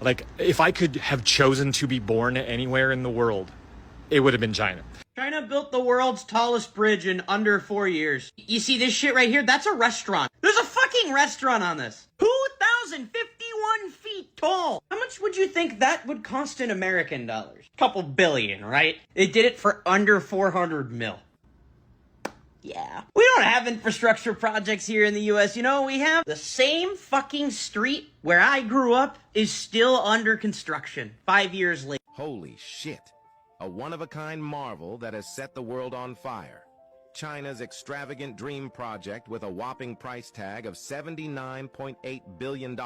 Like, if I could have chosen to be born anywhere in the world, it would have been China. China built the world's tallest bridge in under 4 years. You see this shit right here? That's a restaurant. There's a fucking restaurant on this. 2,051 feet tall. How much would you think that would cost in American dollars? Couple billion, right? They did it for under 400 mil. Yeah. We don't have infrastructure projects here in the US. You know what we have? The same fucking street where I grew up is still under construction 5 years later. Holy shit. A one-of-a-kind marvel that has set the world on fire. China's extravagant dream project with a whopping price tag of $79.8 billion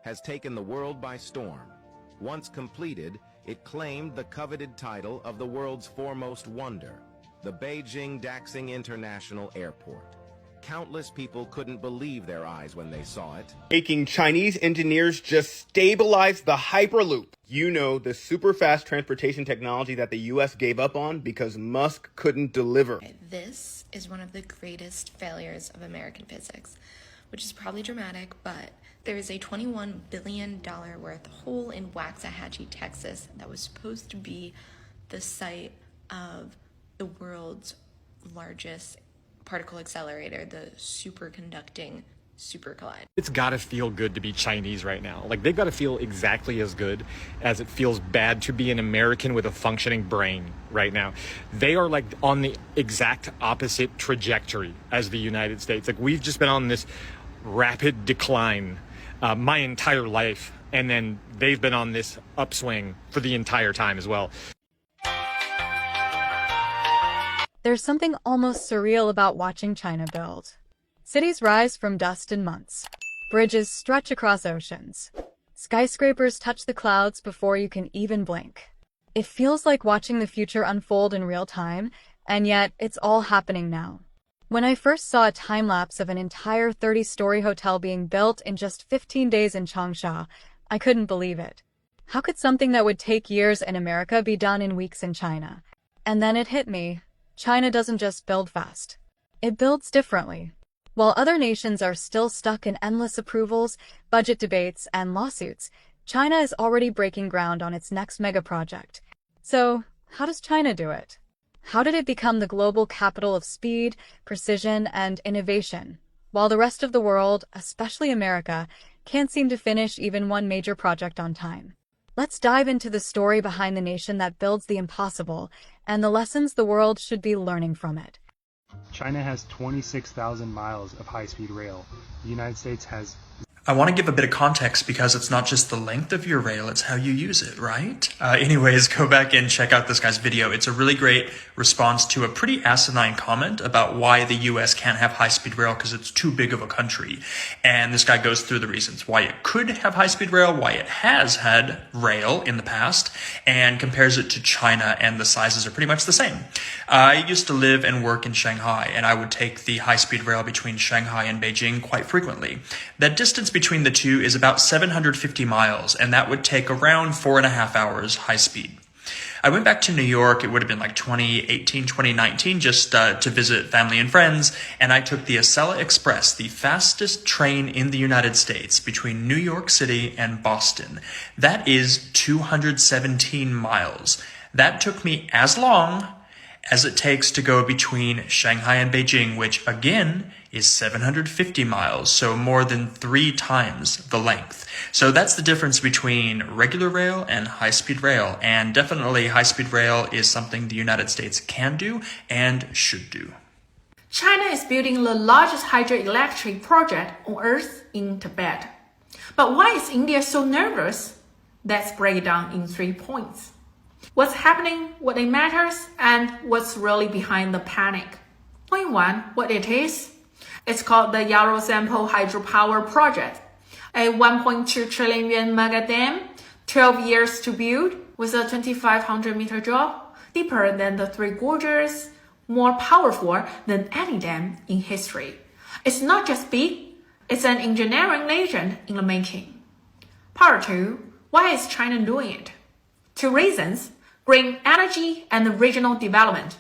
has taken the world by storm. Once completed, it claimed the coveted title of the world's foremost wonder, the Beijing-Daxing International Airport. Countless people couldn't believe their eyes when they saw it. Making Chinese engineers just stabilize the Hyperloop. You know, the super fast transportation technology that the US gave up on because Musk couldn't deliver. This is one of the greatest failures of American physics, which is probably dramatic, but there is a $21 billion worth hole in Waxahachie, Texas that was supposed to be the site of the world's largest particle accelerator, the superconducting Super Collide. It's gotta feel good to be Chinese right now. Like, they've gotta feel exactly as good as it feels bad to be an American with a functioning brain right now. They are like on the exact opposite trajectory as the United States. Like, we've just been on this rapid decline my entire life, and then they've been on this upswing for the entire time as well. There's something almost surreal about watching China build. Cities rise from dust in months. Bridges stretch across oceans. Skyscrapers touch the clouds before you can even blink. It feels like watching the future unfold in real time, and yet it's all happening now. When I first saw a time-lapse of an entire 30-story hotel being built in just 15 days in Changsha, I couldn't believe it. How could something that would take years in America be done in weeks in China? And then it hit me. China doesn't just build fast. It builds differently. While other nations are still stuck in endless approvals, budget debates, and lawsuits, China is already breaking ground on its next mega project. So, how does China do it? How did it become the global capital of speed, precision, and innovation, while the rest of the world, especially America, can't seem to finish even one major project on time? Let's dive into the story behind the nation that builds the impossible and the lessons the world should be learning from it. China has 26,000 miles of high-speed rail. The United States has... I want to give a bit of context because it's not just the length of your rail, it's how you use it, right? Anyways, go back and check out this guy's video. It's a really great response to a pretty asinine comment about why the US can't have high-speed rail because it's too big of a country. And this guy goes through the reasons why it could have high-speed rail, why it has had rail in the past, and compares it to China, and the sizes are pretty much the same. I used to live and work in Shanghai, and I would take the high-speed rail between Shanghai and Beijing quite frequently. That distance between the two is about 750 miles, and that would take around 4.5 hours high speed. I went back to New York, it would have been like 2018, 2019, just to visit family and friends, and I took the Acela Express, the fastest train in the United States, between New York City and Boston. That is 217 miles. That took me as long as it takes to go between Shanghai and Beijing, which again is 750 miles, so more than 3 times the length. So that's the difference between regular rail and high-speed rail, and definitely high-speed rail is something the United States can do and should do. China is building the largest hydroelectric project on Earth in Tibet. But why is India so nervous? Let's break it down in 3 points. What's happening, what it matters, and what's really behind the panic. Point 1, what it is. It's called the Yarossampo Hydropower Project, a 1.2 trillion yuan mega dam, 12 years to build, with a 2,500-meter drop, deeper than the Three Gorges, more powerful than any dam in history. It's not just big, it's an engineering legend in the making. Part 2, why is China doing it? 2 reasons: green energy and regional development.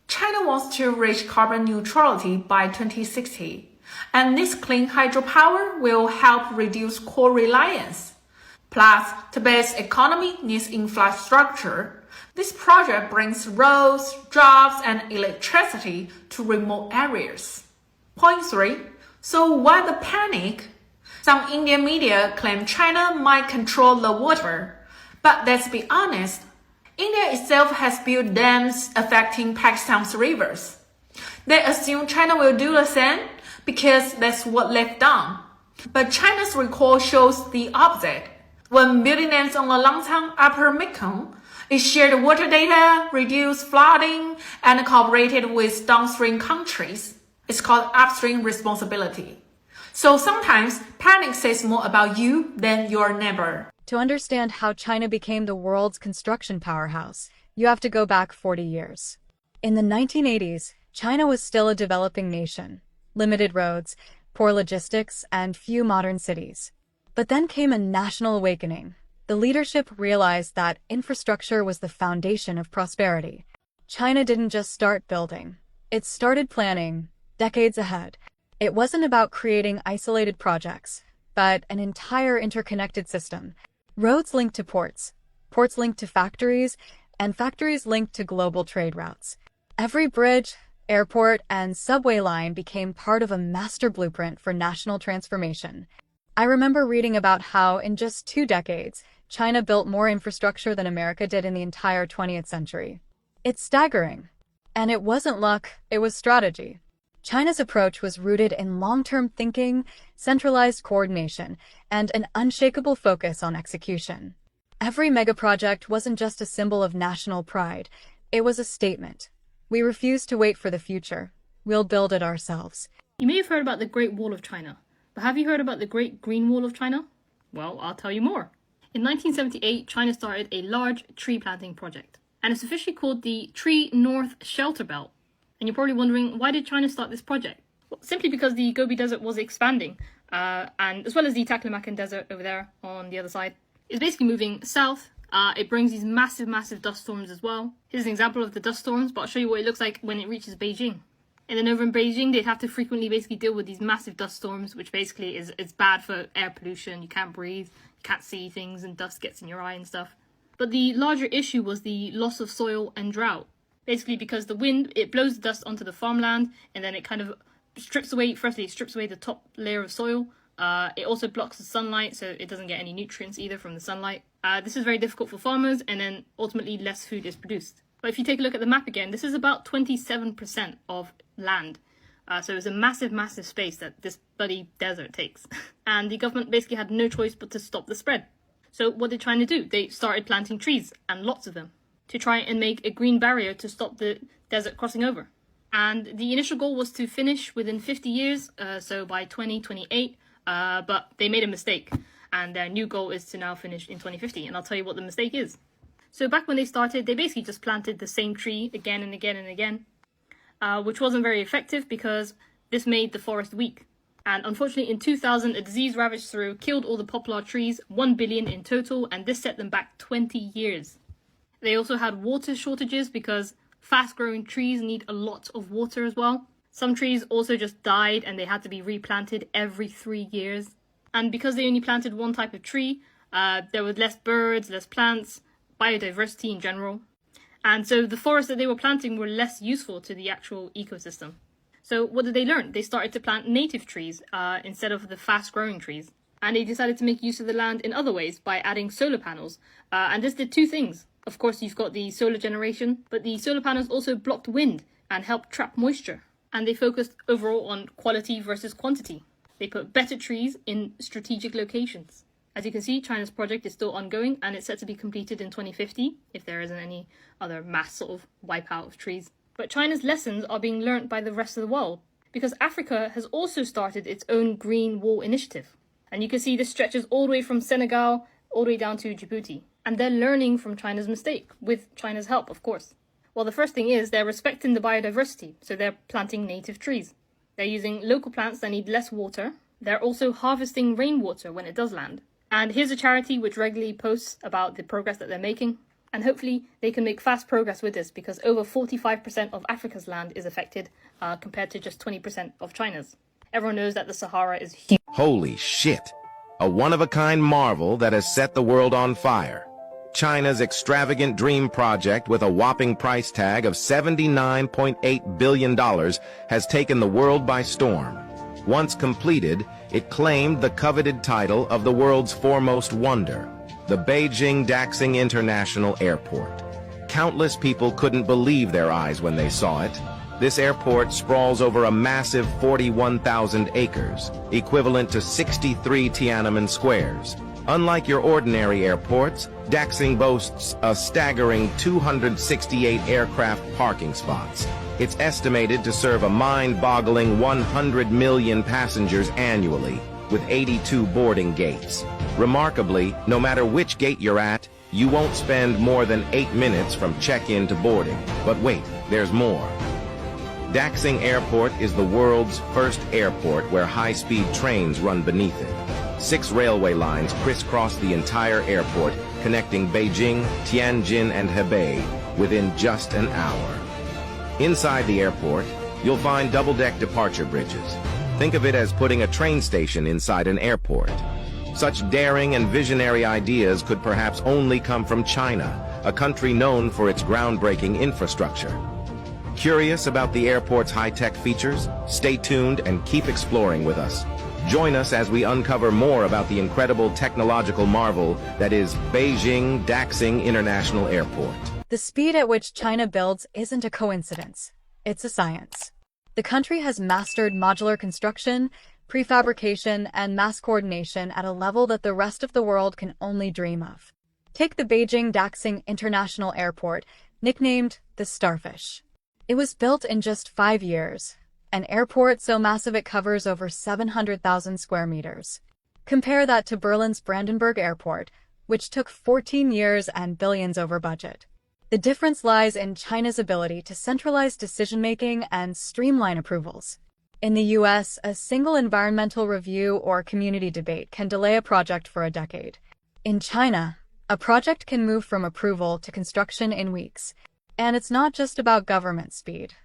China wants to reach carbon neutrality by 2060, and this clean hydropower will help reduce coal reliance. Plus, Tibet's economy needs infrastructure. This project brings roads, jobs, and electricity to remote areas. Point 3. So why the panic? Some Indian media claim China might control the water. But let's be honest, India itself has built dams affecting Pakistan's rivers. They assume China will do the same because that's what they've done. But China's record shows the opposite. When building dams on the Langtang Upper Mekong, it shared water data, reduced flooding, and cooperated with downstream countries. It's called upstream responsibility. So sometimes panic says more about you than your neighbor. To understand how China became the world's construction powerhouse, you have to go back 40 years. In the 1980s, China was still a developing nation. Limited roads, poor logistics, and few modern cities. But then came a national awakening. The leadership realized that infrastructure was the foundation of prosperity. China didn't just start building. It started planning decades ahead. It wasn't about creating isolated projects, but an entire interconnected system. Roads linked to ports, ports linked to factories, and factories linked to global trade routes. Every bridge, airport, and subway line became part of a master blueprint for national transformation. I remember reading about how, in just 2 decades, China built more infrastructure than America did in the entire 20th century. It's staggering. And it wasn't luck, it was strategy. China's approach was rooted in long-term thinking, centralized coordination, and an unshakable focus on execution. Every megaproject wasn't just a symbol of national pride, it was a statement. We refuse to wait for the future. We'll build it ourselves. You may have heard about the Great Wall of China, but have you heard about the Great Green Wall of China? Well, I'll tell you more. In 1978, China started a large tree planting project, and it's officially called the Tree North Shelter Belt. And you're probably wondering, why did China start this project? Well, simply because the Gobi Desert was expanding, and as well as the Taklamakan Desert over there on the other side. It's basically moving south. It brings these massive dust storms as well. Here's an example of the dust storms, but I'll show you what it looks like when it reaches Beijing. And then over in Beijing, they'd have to frequently basically deal with these massive dust storms, which basically is bad for air pollution. You can't breathe, you can't see things, and dust gets in your eye and stuff. But the larger issue was the loss of soil and drought. Basically because the wind, it blows the dust onto the farmland, and then it kind of strips away the top layer of soil. It also blocks the sunlight, so it doesn't get any nutrients either from the sunlight. This is very difficult for farmers, and then ultimately less food is produced. But if you take a look at the map again, this is about 27% of land. So it's a massive space that this bloody desert takes. And the government basically had no choice but to stop the spread. So what they're trying to do, they started planting trees, and lots of them, to try and make a green barrier to stop the desert crossing over. And the initial goal was to finish within 50 years, so by 2028, but they made a mistake, and their new goal is to now finish in 2050, and I'll tell you what the mistake is. So back when they started, they basically just planted the same tree again and again and again, which wasn't very effective because this made the forest weak. And unfortunately in 2000, a disease ravaged through, killed all the poplar trees, 1 billion in total, and this set them back 20 years. They also had water shortages because fast-growing trees need a lot of water as well. Some trees also just died and they had to be replanted every 3 years. And because they only planted one type of tree, there were less birds, less plants, biodiversity in general. And so the forests that they were planting were less useful to the actual ecosystem. So what did they learn? They started to plant native trees instead of the fast-growing trees. And they decided to make use of the land in other ways by adding solar panels. And this did 2 things. Of course, you've got the solar generation, but the solar panels also blocked wind and helped trap moisture. And they focused overall on quality versus quantity. They put better trees in strategic locations. As you can see, China's project is still ongoing, and it's set to be completed in 2050, if there isn't any other mass sort of wipeout of trees. But China's lessons are being learnt by the rest of the world, because Africa has also started its own Green Wall initiative. And you can see this stretches all the way from Senegal, all the way down to Djibouti. And they're learning from China's mistake, with China's help, of course. Well, the first thing is they're respecting the biodiversity, so they're planting native trees. They're using local plants that need less water. They're also harvesting rainwater when it does land. And here's a charity which regularly posts about the progress that they're making. And hopefully they can make fast progress with this, because over 45% of Africa's land is affected compared to just 20% of China's. Everyone knows that the Sahara is huge. Holy shit. a one-of-a-kind marvel that has set the world on fire. China's extravagant dream project with a whopping price tag of $79.8 billion has taken the world by storm. Once completed, it claimed the coveted title of the world's foremost wonder, the Beijing-Daxing International Airport. Countless people couldn't believe their eyes when they saw it. This airport sprawls over a massive 41,000 acres, equivalent to 63 Tiananmen squares. Unlike your ordinary airports, Daxing boasts a staggering 268 aircraft parking spots. It's estimated to serve a mind-boggling 100 million passengers annually, with 82 boarding gates. Remarkably, no matter which gate you're at, you won't spend more than 8 minutes from check-in to boarding. But wait, there's more. Daxing Airport is the world's first airport where high-speed trains run beneath it. 6 railway lines crisscross the entire airport, connecting Beijing, Tianjin, and Hebei within just an hour. Inside the airport, you'll find double-deck departure bridges. Think of it as putting a train station inside an airport. Such daring and visionary ideas could perhaps only come from China, a country known for its groundbreaking infrastructure. Curious about the airport's high-tech features? Stay tuned and keep exploring with us. Join us as we uncover more about the incredible technological marvel that is Beijing Daxing International Airport. The speed at which China builds isn't a coincidence. It's a science. The country has mastered modular construction, prefabrication, and mass coordination at a level that the rest of the world can only dream of. Take the Beijing Daxing International Airport, nicknamed the Starfish. It was built in just 5 years, an airport so massive it covers over 700,000 square meters. Compare that to Berlin's Brandenburg Airport, which took 14 years and billions over budget. The difference lies in China's ability to centralize decision-making and streamline approvals. In the US, a single environmental review or community debate can delay a project for a decade. In China, a project can move from approval to construction in weeks. And it's not just about government speed.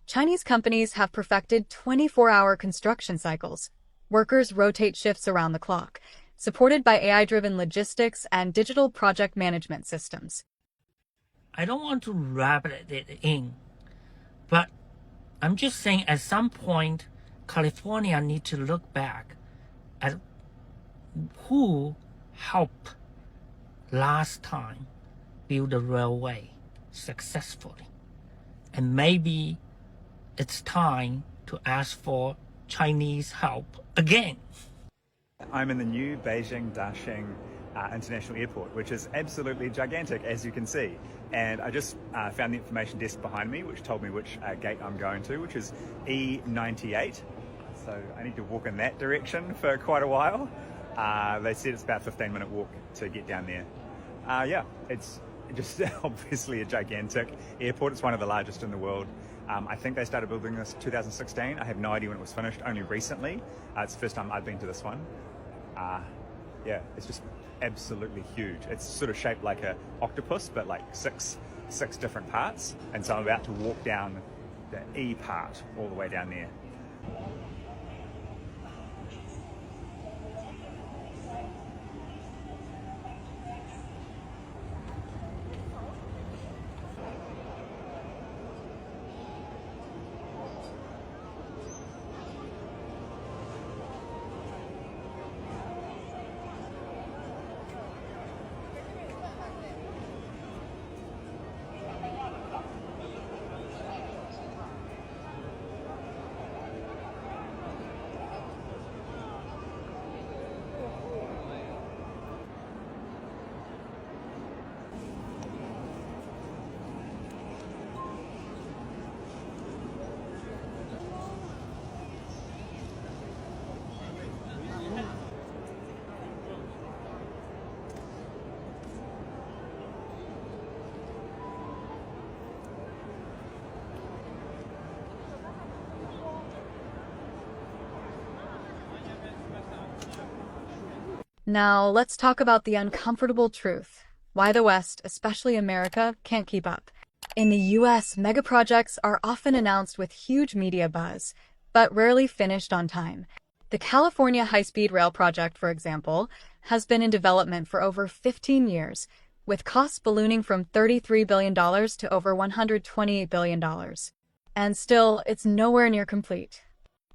Chinese companies have perfected 24-hour construction cycles. Workers rotate shifts around the clock, supported by AI-driven logistics and digital project management systems. I don't want to wrap it in, but I'm just saying at some point, California needs to look back at who helped last time build a railway successfully. And maybe it's time to ask for Chinese help again. I'm in the new Beijing Daxing International Airport, which is absolutely gigantic, as you can see. And I just found the information desk behind me, which told me which gate I'm going to, which is E98. So I need to walk in that direction for quite a while. They said it's about a 15-minute walk to get down there. Yeah, it's just obviously a gigantic airport. It's one of the largest in the world. I think they started building this in 2016. I have no idea when it was finished, only recently. It's the first time I've been to this one. Yeah, it's just absolutely huge. It's sort of shaped like an octopus, but like six different parts. And so I'm about to walk down the E part all the way down there. Now, let's talk about the uncomfortable truth. Why the West, especially America, can't keep up. In the US, megaprojects are often announced with huge media buzz, but rarely finished on time. The California high-speed rail project, for example, has been in development for over 15 years, with costs ballooning from $33 billion to over $128 billion. And still, it's nowhere near complete.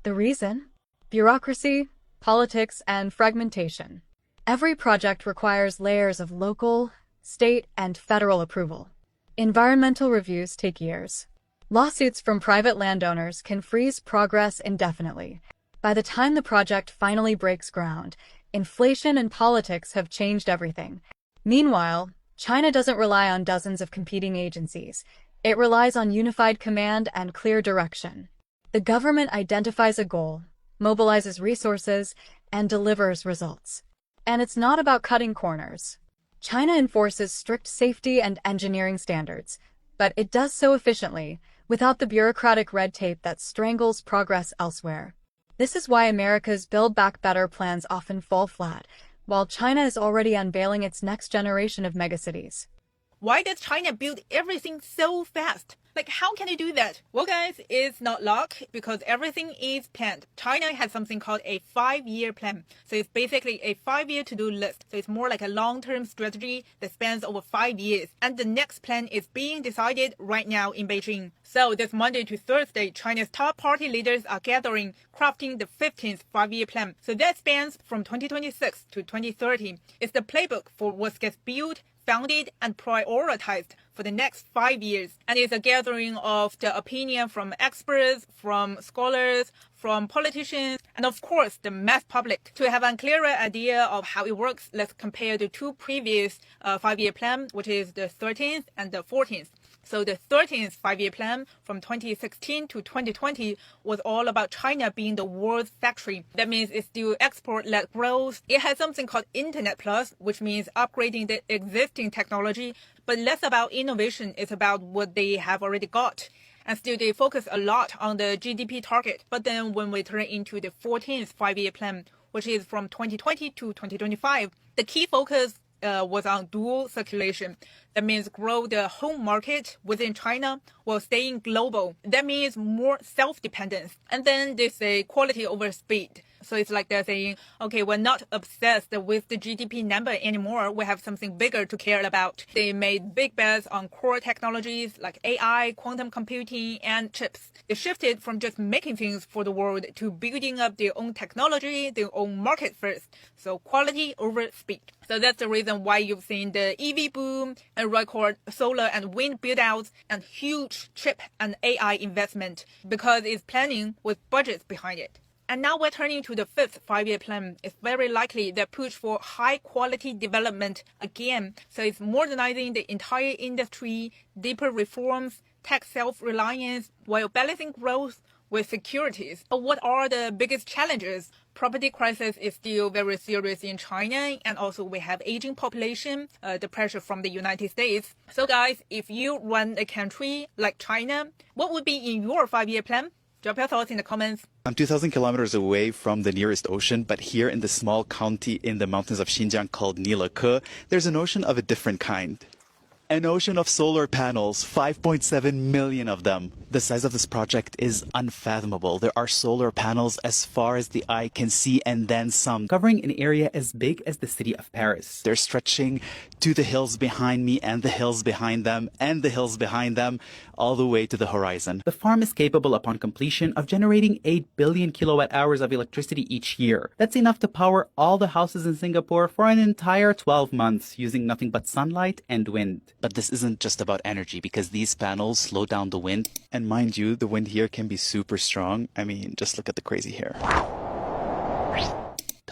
The reason? Bureaucracy, politics, and fragmentation. Every project requires layers of local, state, and federal approval. Environmental reviews take years. Lawsuits from private landowners can freeze progress indefinitely. By the time the project finally breaks ground, inflation and politics have changed everything. Meanwhile, China doesn't rely on dozens of competing agencies. It relies on unified command and clear direction. The government identifies a goal, mobilizes resources, and delivers results. And it's not about cutting corners. China enforces strict safety and engineering standards, but it does so efficiently, without the bureaucratic red tape that strangles progress elsewhere. This is why America's Build Back Better plans often fall flat, while China is already unveiling its next generation of megacities. Why does China build everything so fast? Like, how can they do that? Well, guys, it's not luck because everything is planned. China has something called a 5-year plan. So it's basically a 5-year to-do list. So it's more like a long-term strategy that spans over 5 years. And the next plan is being decided right now in Beijing. So this Monday to Thursday, China's top party leaders are gathering, crafting the 15th 5-year plan. So that spans from 2026 to 2030. It's the playbook for what gets built, founded, and prioritized for the next 5 years. And it's a gathering of the opinion from experts, from scholars, from politicians, and of course the mass public. To have a clearer idea of how it works, let's compare the two previous 5-year plans, which is the 13th and the 14th. So the 13th 5-year plan from 2016 to 2020 was all about China being the world's factory. That means it's still export-led growth. It has something called Internet Plus, which means upgrading the existing technology, but less about innovation. It's about what they have already got. And still they focus a lot on the GDP target. But then when we turn into the 14th 5-year plan, which is from 2020 to 2025, the key focus was on dual circulation. That means grow the home market within China while staying global. That means more self-dependence. And then they say quality over speed. So it's like they're saying, okay, we're not obsessed with the GDP number anymore. We have something bigger to care about. They made big bets on core technologies like AI, quantum computing, and chips. They shifted from just making things for the world to building up their own technology, their own market first. So quality over speed. So that's the reason why you've seen the EV boom and record solar and wind build-outs and huge chip and AI investment because it's planning with budgets behind it. And now we're turning to the 5th 5-year plan. It's very likely that push for high quality development again. So it's modernizing the entire industry, deeper reforms, tech self-reliance, while balancing growth with securities. But what are the biggest challenges? Property crisis is still very serious in China, and also we have aging population, the pressure from the United States. So guys, if you run a country like China, what would be in your 5-year plan? Drop your thoughts in the comments. I'm 2,000 kilometers away from the nearest ocean, but here in the small county in the mountains of Xinjiang called Nileke, there's an ocean of a different kind. An ocean of solar panels, 5.7 million of them. The size of this project is unfathomable. There are solar panels as far as the eye can see and then some, covering an area as big as the city of Paris. They're stretching to the hills behind me and the hills behind them and the hills behind them, all the way to the horizon. The farm is capable upon completion of generating 8 billion kilowatt hours of electricity each year. That's enough to power all the houses in Singapore for an entire 12 months using nothing but sunlight and wind. But this isn't just about energy because these panels slow down the wind. And mind you, the wind here can be super strong. I mean, just look at the crazy hair.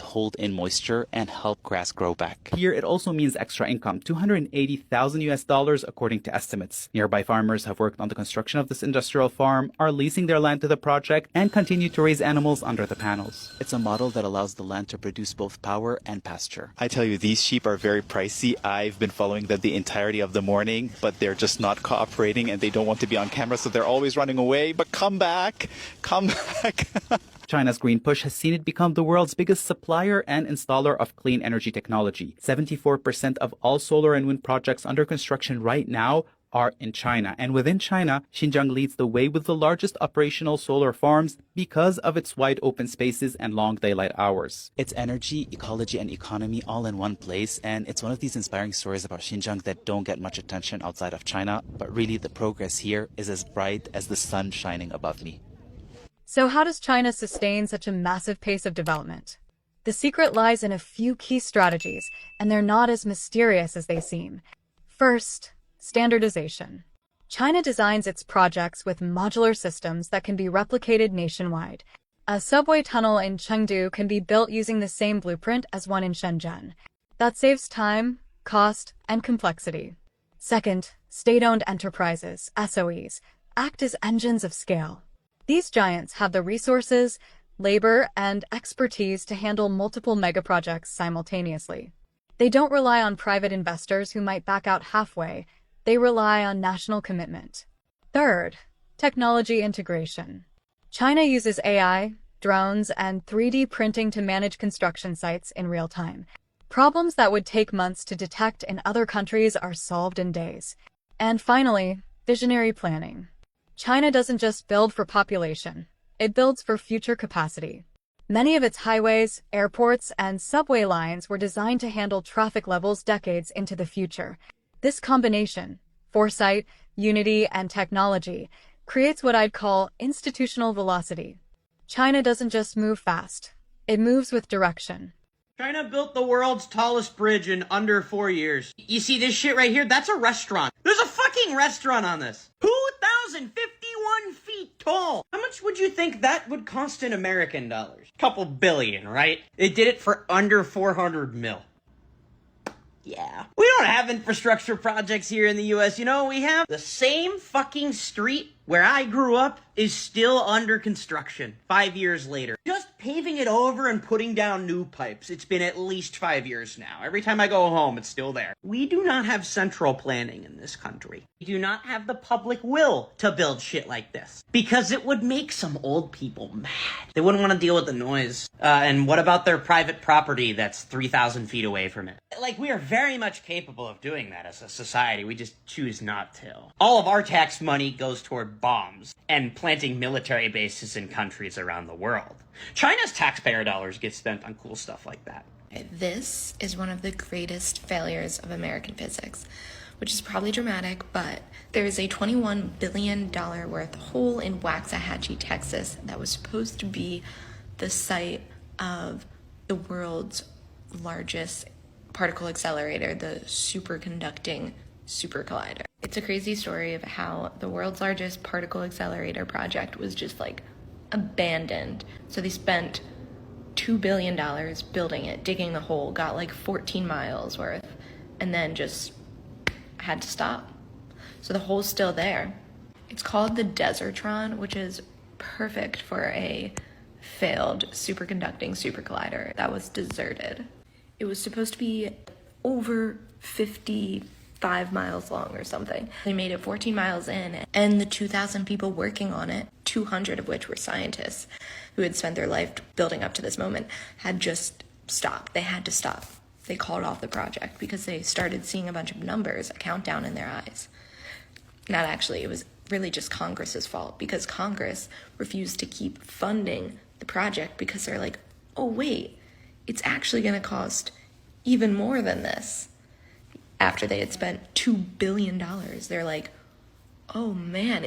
Hold in moisture and help grass grow back. Here, it also means extra income, $280,000 according to estimates. Nearby farmers have worked on the construction of this industrial farm, are leasing their land to the project, and continue to raise animals under the panels. It's a model that allows the land to produce both power and pasture. I tell you, these sheep are very pricey. I've been following them the entirety of the morning, but they're just not cooperating and they don't want to be on camera, so they're always running away. But come back! Come back! China's green push has seen it become the world's biggest supplier and installer of clean energy technology. 74% of all solar and wind projects under construction right now are in China. And within China, Xinjiang leads the way with the largest operational solar farms because of its wide open spaces and long daylight hours. It's energy, ecology, and economy all in one place. And it's one of these inspiring stories about Xinjiang that don't get much attention outside of China. But really, the progress here is as bright as the sun shining above me. So how does China sustain such a massive pace of development? The secret lies in a few key strategies, and they're not as mysterious as they seem. First, standardization. China designs its projects with modular systems that can be replicated nationwide. A subway tunnel in Chengdu can be built using the same blueprint as one in Shenzhen. That saves time, cost, and complexity. Second, state-owned enterprises, SOEs, act as engines of scale. These giants have the resources, labor, and expertise to handle multiple megaprojects simultaneously. They don't rely on private investors who might back out halfway. They rely on national commitment. Third, technology integration. China uses AI, drones, and 3D printing to manage construction sites in real time. Problems that would take months to detect in other countries are solved in days. And finally, visionary planning. China doesn't just build for population. It builds for future capacity. Many of its highways, airports, and subway lines were designed to handle traffic levels decades into the future. This combination, foresight, unity, and technology, creates what I'd call institutional velocity. China doesn't just move fast. It moves with direction. China built the world's tallest bridge in under 4 years. You see this shit right here? That's a restaurant. There's a fucking restaurant on this. 2,051 feet tall. How much would you think that would cost in American dollars? Couple billion, right? They did it for under 400 mil. Yeah. We don't have infrastructure projects here in the US. You know what we have? The same fucking street where I grew up is still under construction 5 years later. Just paving it over and putting down new pipes. It's been at least 5 years now. Every time I go home, it's still there. We do not have central planning in this country. We do not have the public will to build shit like this. Because it would make some old people mad. They wouldn't want to deal with the noise. And what about their private property that's 3,000 feet away from it? Like, we are very much capable of doing that as a society. We just choose not to. All of our tax money goes toward bombs and planting military bases in countries around the world. China's taxpayer dollars get spent on cool stuff like that. This is one of the greatest failures of American physics, which is probably dramatic, but there is a $21 billion worth hole in Waxahachie, Texas, that was supposed to be the site of the world's largest particle accelerator, the superconducting super collider. It's a crazy story of how the world's largest particle accelerator project was just like abandoned. So they spent $2 billion building it, digging the hole, got like 14 miles worth, and then just had to stop. So the hole's still there. It's called the Desertron, which is perfect for a failed superconducting super collider that was deserted. It was supposed to be over 55 miles long or something. They made it 14 miles in, and the 2,000 people working on it, 200 of which were scientists who had spent their life building up to this moment, had just stopped. They had to stop. They called off the project because they started seeing a bunch of numbers, a countdown in their eyes. Not actually, it was really just Congress's fault, because Congress refused to keep funding the project because they're like, oh wait, it's actually going to cost even more than this. After they had spent $2 billion, they're like, oh man,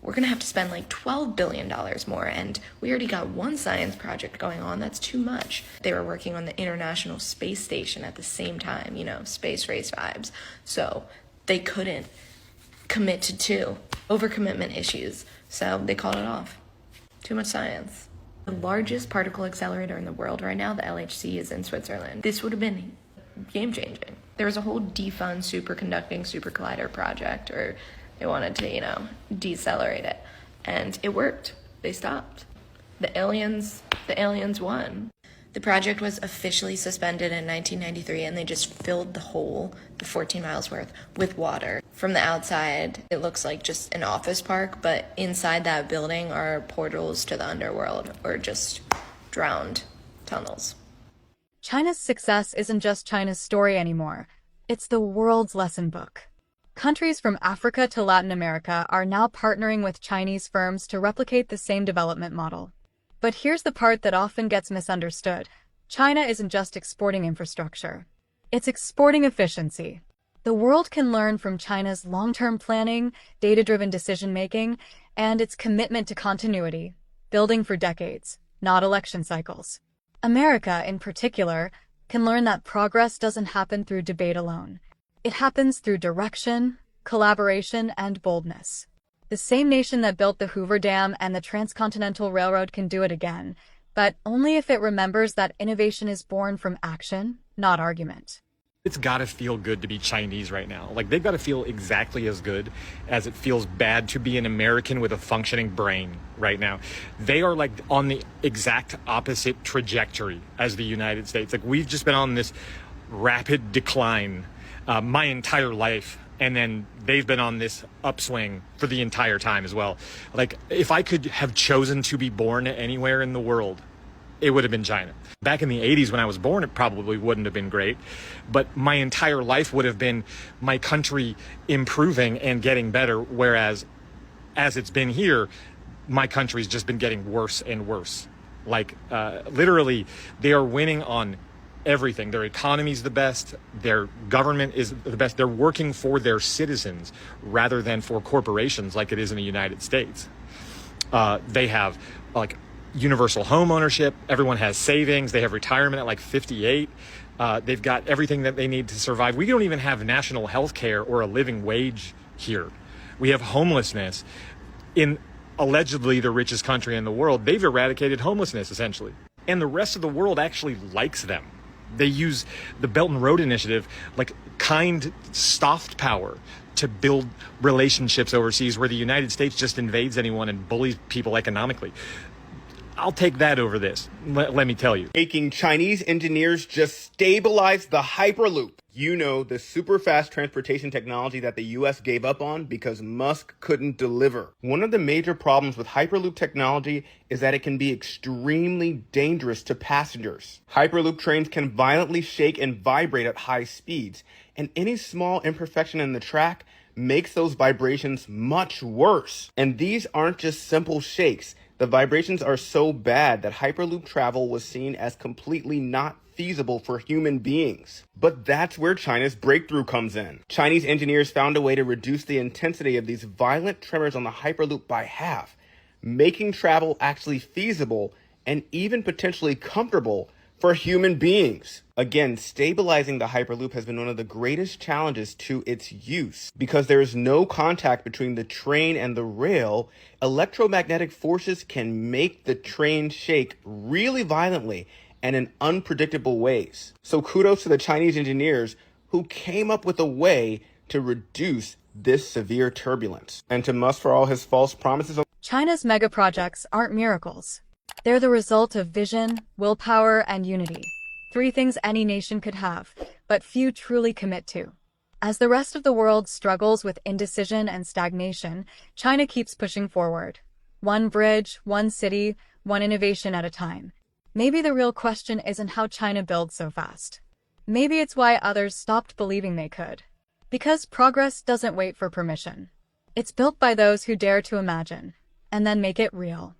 we're gonna have to spend like $12 billion more, and we already got one science project going on, that's too much. They were working on the International Space Station at the same time, you know, space race vibes. So they couldn't commit to two. Overcommitment issues. So they called it off. Too much science. The largest particle accelerator in the world right now, the LHC, is in Switzerland. This would have been game-changing. There was a whole defund superconducting super collider project, or they wanted to, you know, decelerate it. And it worked. They stopped. The aliens won. The project was officially suspended in 1993, and they just filled the hole, the 14 miles worth, with water. From the outside, it looks like just an office park, but inside that building are portals to the underworld, or just drowned tunnels. China's success isn't just China's story anymore. It's the world's lesson book. Countries from Africa to Latin America are now partnering with Chinese firms to replicate the same development model. But here's the part that often gets misunderstood. China isn't just exporting infrastructure. It's exporting efficiency. The world can learn from China's long-term planning, data-driven decision-making, and its commitment to continuity, building for decades, not election cycles. America, in particular, can learn that progress doesn't happen through debate alone. It happens through direction, collaboration, and boldness. The same nation that built the Hoover Dam and the Transcontinental Railroad can do it again, but only if it remembers that innovation is born from action, not argument. It's gotta feel good to be Chinese right now. Like, they've gotta feel exactly as good as it feels bad to be an American with a functioning brain right now. They are like on the exact opposite trajectory as the United States. Like, we've just been on this rapid decline my entire life, and then they've been on this upswing for the entire time as well. Like, if I could have chosen to be born anywhere in the world, it would have been China. Back in the 80s when I was born, it probably wouldn't have been great, but my entire life would have been my country improving and getting better, whereas as it's been here, my country's just been getting worse and worse. Like, literally, they are winning on everything. Their economy's the best, their government is the best. They're working for their citizens rather than for corporations like it is in the United States. They have, like, universal home ownership. Everyone has savings. They have retirement at like 58. They've got everything that they need to survive. We don't even have national health care or a living wage here. We have homelessness. In allegedly the richest country in the world, they've eradicated homelessness essentially. And the rest of the world actually likes them. They use the Belt and Road Initiative, like kind soft power, to build relationships overseas where the United States just invades anyone and bullies people economically. I'll take that over this, let me tell you. Making Chinese engineers just stabilize the Hyperloop. You know, the super fast transportation technology that the US gave up on because Musk couldn't deliver. One of the major problems with Hyperloop technology is that it can be extremely dangerous to passengers. Hyperloop trains can violently shake and vibrate at high speeds, and any small imperfection in the track makes those vibrations much worse. And these aren't just simple shakes. The vibrations are so bad that Hyperloop travel was seen as completely not feasible for human beings. But that's where China's breakthrough comes in. Chinese engineers found a way to reduce the intensity of these violent tremors on the Hyperloop by half, making travel actually feasible and even potentially comfortable for human beings. Again, stabilizing the Hyperloop has been one of the greatest challenges to its use. Because there is no contact between the train and the rail, electromagnetic forces can make the train shake really violently and in unpredictable ways. So kudos to the Chinese engineers who came up with a way to reduce this severe turbulence. And to Musk for all his false promises. China's mega projects aren't miracles. They're the result of vision, willpower, and unity. 3 things any nation could have, but few truly commit to. As the rest of the world struggles with indecision and stagnation, China keeps pushing forward. One bridge, one city, one innovation at a time. Maybe the real question isn't how China builds so fast. Maybe it's why others stopped believing they could. Because progress doesn't wait for permission. It's built by those who dare to imagine, and then make it real.